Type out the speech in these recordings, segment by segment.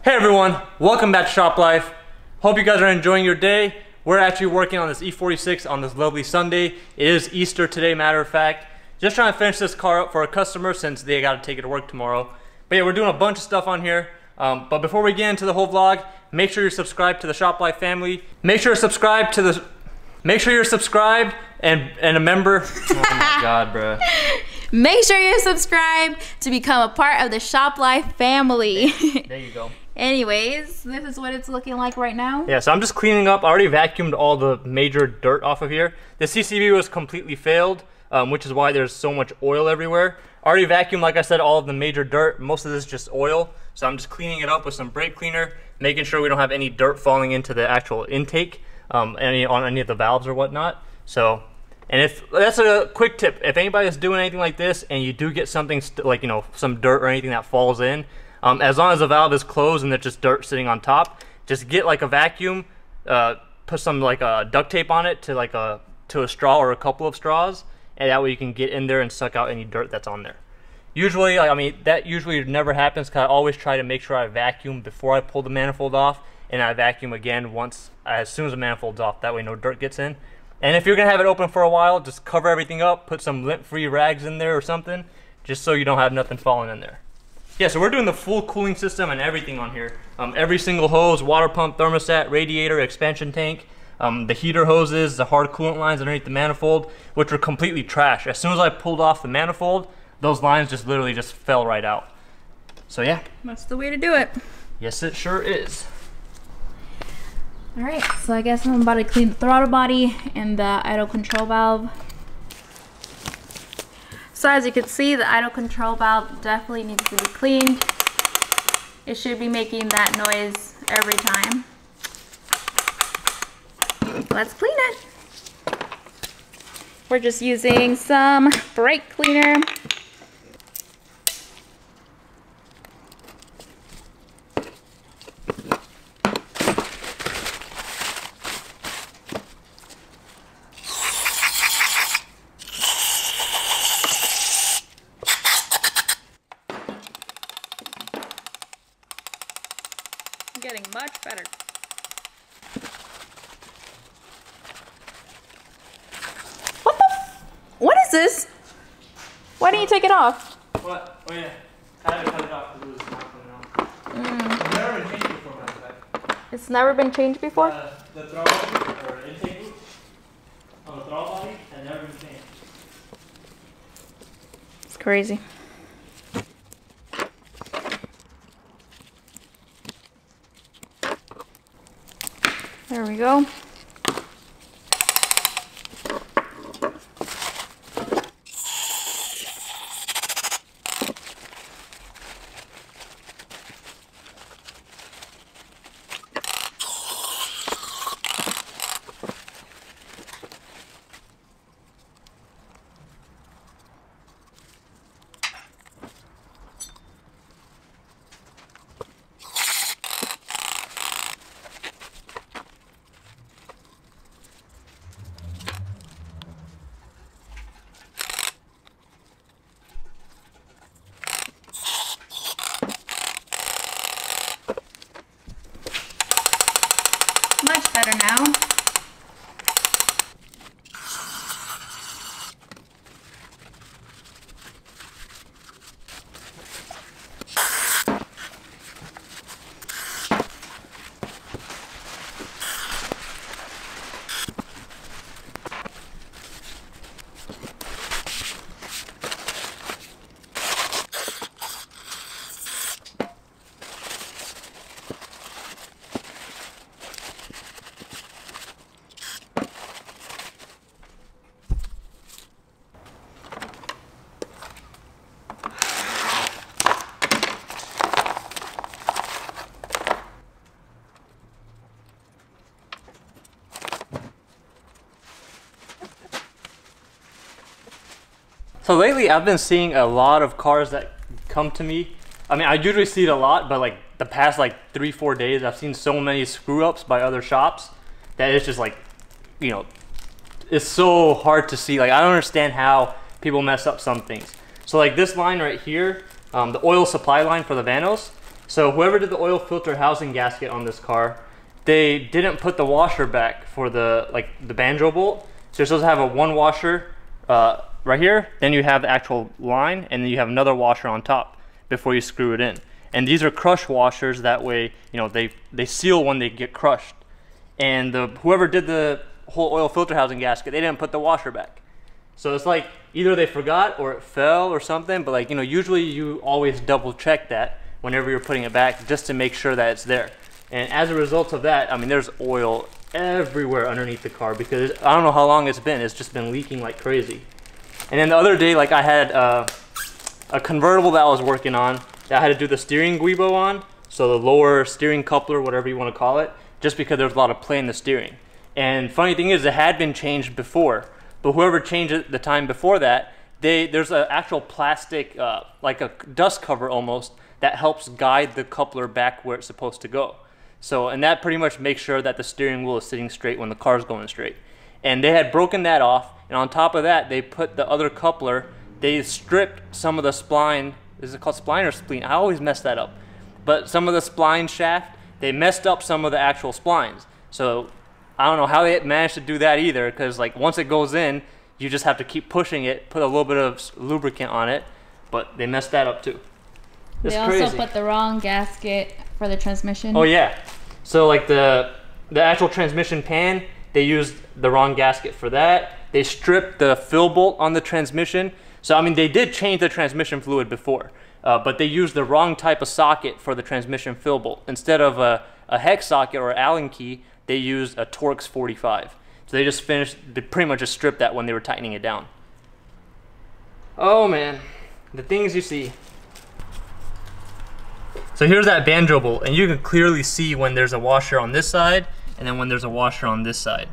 Hey everyone, welcome back to Shop Life. Hope you guys are enjoying your day. We're actually working on this E46 on this lovely Sunday. It is Easter today, matter of fact. Just trying to finish this car up for a customer since they got to take it to work tomorrow. But yeah, we're doing a bunch of stuff on here. But before we get into the whole vlog, make sure you're subscribed to the Shop Life family. Make sure you're subscribed and a member. Oh my god, bro. Make sure you're subscribed to become a part of the Shop Life family. There you go. Anyways, this is what it's looking like right now. Yeah, so I'm just cleaning up. I already vacuumed all the major dirt off of here. The CCV was completely failed, which is why there's so much oil everywhere. I already vacuumed, like I said, all of the major dirt. Most of this is just oil. So I'm just cleaning it up with some brake cleaner, making sure we don't have any dirt falling into the actual intake, on any of the valves or whatnot. So, and if that's a quick tip, if anybody's doing anything like this and you do get something like, you know, some dirt or anything that falls in, as long as the valve is closed and there's just dirt sitting on top, just get like a vacuum, put some like duct tape on it to a straw or a couple of straws, and that way you can get in there and suck out any dirt that's on there. Usually, I mean, that usually never happens because I always try to make sure I vacuum before I pull the manifold off, and I vacuum again as soon as the manifold's off. That way no dirt gets in. And if you're gonna have it open for a while, just cover everything up, put some lint-free rags in there or something, just so you don't have nothing falling in there. Yeah, so we're doing the full cooling system and everything on here. Every single hose, water pump, thermostat, radiator, expansion tank, the heater hoses, the hard coolant lines underneath the manifold, which were completely trash. As soon as I pulled off the manifold, those lines just literally just fell right out. So yeah. That's the way to do it. Yes, it sure is. All right, so I guess I'm about to clean the throttle body and the idle control valve. So as you can see, the idle control valve definitely needs to be cleaned. It should be making that noise every time. Let's clean it. We're just using some brake cleaner. Getting much better. What is this? Why didn't you take it off? What? Oh yeah, I had to cut it off because it was not coming out. It's never been changed before, matter of fact. It's never been changed before? The throttle or intake loop on the throttle body has never been changed. It's crazy. There we go. Much better now. So lately I've been seeing a lot of cars that come to me. I mean, I usually see it a lot, but like the past like 3-4 days, I've seen so many screw ups by other shops that it's just like, you know, it's so hard to see. Like, I don't understand how people mess up some things. So like this line right here, the oil supply line for the Vanos, So whoever did the oil filter housing gasket on this car, they didn't put the washer back for the banjo bolt. So you're supposed to have a one washer right here, then you have the actual line, and then you have another washer on top before you screw it in. And these are crush washers, that way, you know, they seal when they get crushed. And whoever did the whole oil filter housing gasket, they didn't put the washer back. So it's like either they forgot or it fell or something, but like, you know, usually you always double check that whenever you're putting it back just to make sure that it's there. And as a result of that, I mean, there's oil everywhere underneath the car because I don't know how long it's just been leaking like crazy. And then the other day, like I had a convertible that I was working on that I had to do the steering guibo on, so the lower steering coupler, whatever you want to call it, just because there was a lot of play in the steering. And funny thing is, it had been changed before, but whoever changed it the time before that, there's an actual plastic, like a dust cover almost, that helps guide the coupler back where it's supposed to go. So, and that pretty much makes sure that the steering wheel is sitting straight when the car's going straight. And they had broken that off, and on top of that, they put the other coupler, they stripped some of the spline. Is it called spline or spleen? I always mess that up. But some of the spline shaft, they messed up some of the actual splines. So I don't know how they managed to do that either, because like once it goes in, you just have to keep pushing it, put a little bit of lubricant on it, but they messed that up too. It's they crazy. also put the wrong gasket for the transmission. Oh yeah. So like the actual transmission pan, they used the wrong gasket for that. They stripped the fill bolt on the transmission. So I mean, they did change the transmission fluid before, but they used the wrong type of socket for the transmission fill bolt. Instead of a hex socket or Allen key, they used a Torx 45. So they pretty much just stripped that when they were tightening it down. Oh man, the things you see. So here's that banjo bolt, and you can clearly see when there's a washer on this side, and then when there's a washer on this side.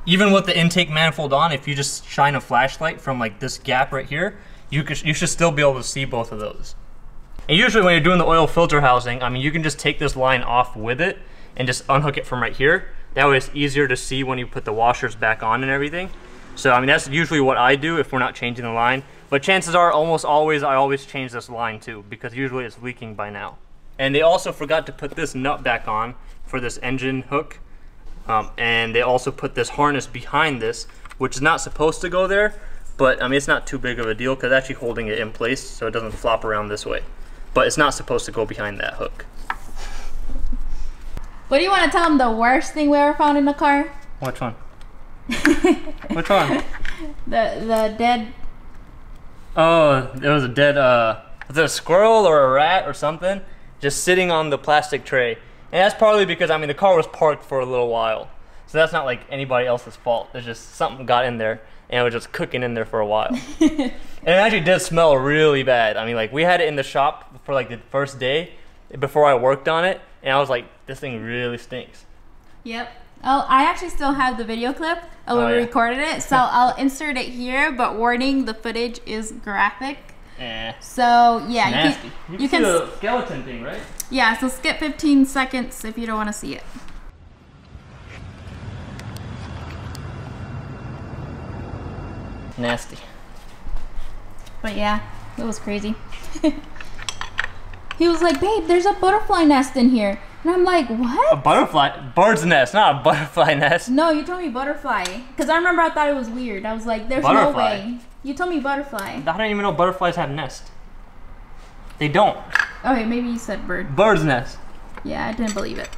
Even with the intake manifold on, if you just shine a flashlight from like this gap right here, you should still be able to see both of those. And usually when you're doing the oil filter housing, I mean, you can just take this line off with it and just unhook it from right here. That way it's easier to see when you put the washers back on and everything. So I mean, that's usually what I do if we're not changing the line. But chances are, almost always, I always change this line too, because usually it's leaking by now. And they also forgot to put this nut back on for this engine hook. And they also put this harness behind this, which is not supposed to go there, but I mean, it's not too big of a deal because it's actually holding it in place so it doesn't flop around this way. But it's not supposed to go behind that hook. What do you want to tell them the worst thing we ever found in the car? Which one? Which one? The dead... Oh, there was a dead, was it a squirrel or a rat or something? Just sitting on the plastic tray. And that's partly because, I mean, the car was parked for a little while. So that's not like anybody else's fault. It's just something got in there and it was just cooking in there for a while. And it actually did smell really bad. I mean, like we had it in the shop for like the first day before I worked on it. And I was like, this thing really stinks. Yep. Oh, I actually still have the video clip of when we recorded it. So I'll insert it here, but warning, the footage is graphic. So yeah, you can see the skeleton thing, right? Yeah, so skip 15 seconds if you don't want to see it. Nasty. But yeah, it was crazy. He was like, babe, there's a butterfly nest in here. And I'm like, what? A butterfly? Bird's nest, not a butterfly nest. No, you told me butterfly. Because I remember I thought it was weird. I was like, there's no way. You told me butterfly. I don't even know butterflies have nests. They don't. Okay, maybe you said bird. Bird's nest. Yeah, I didn't believe it.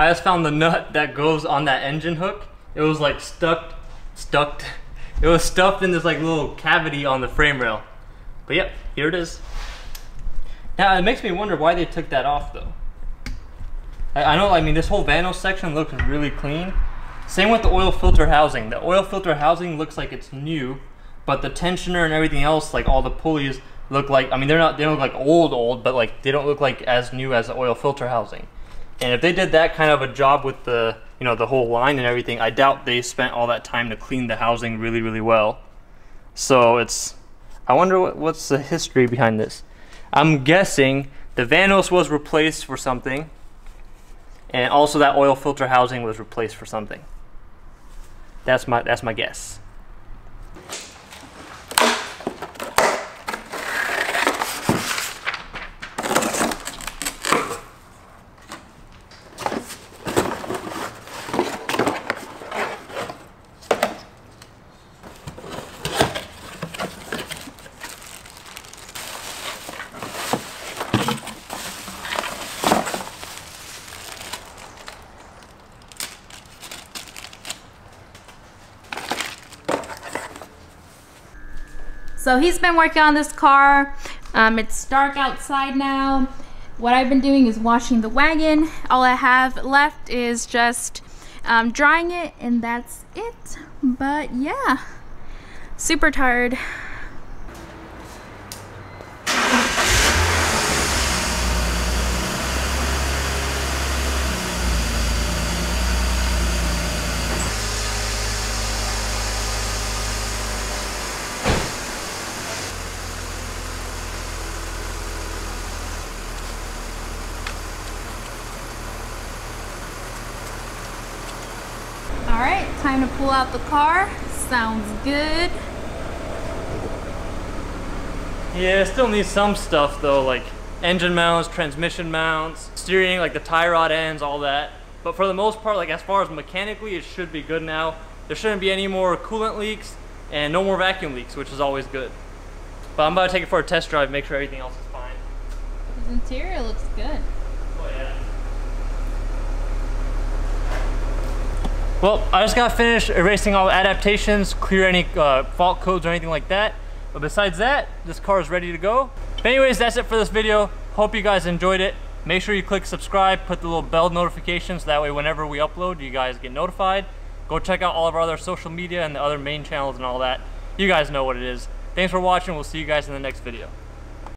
I just found the nut that goes on that engine hook. It was like stuck. It was stuffed in this like little cavity on the frame rail. But yep, here it is. Now it makes me wonder why they took that off though. I know, I mean, this whole Vanos section looks really clean. Same with the oil filter housing. The oil filter housing looks like it's new, but the tensioner and everything else, like all the pulleys, look like, I mean, they don't look like old, but like they don't look like as new as the oil filter housing. And if they did that kind of a job with the, you know, the whole line and everything, I doubt they spent all that time to clean the housing really, really well. So it's, I wonder what's the history behind this. I'm guessing the Vanos was replaced for something, and also that oil filter housing was replaced for something. That's my guess. So he's been working on this car. It's dark outside now. What I've been doing is washing the wagon. All I have left is just drying it, and that's it. But yeah, super tired. Alright, time to pull out the car. Sounds good. Yeah, it still needs some stuff though, like engine mounts, transmission mounts, steering, like the tie rod ends, all that. But for the most part, like as far as mechanically, it should be good now. There shouldn't be any more coolant leaks and no more vacuum leaks, which is always good. But I'm about to take it for a test drive, make sure everything else is fine. The interior looks good. Oh yeah. Well, I just got finished erasing all the adaptations, clear any fault codes or anything like that. But besides that, this car is ready to go. But anyways, that's it for this video. Hope you guys enjoyed it. Make sure you click subscribe, put the little bell notification so that way whenever we upload, you guys get notified. Go check out all of our other social media and the other main channels and all that. You guys know what it is. Thanks for watching. We'll see you guys in the next video.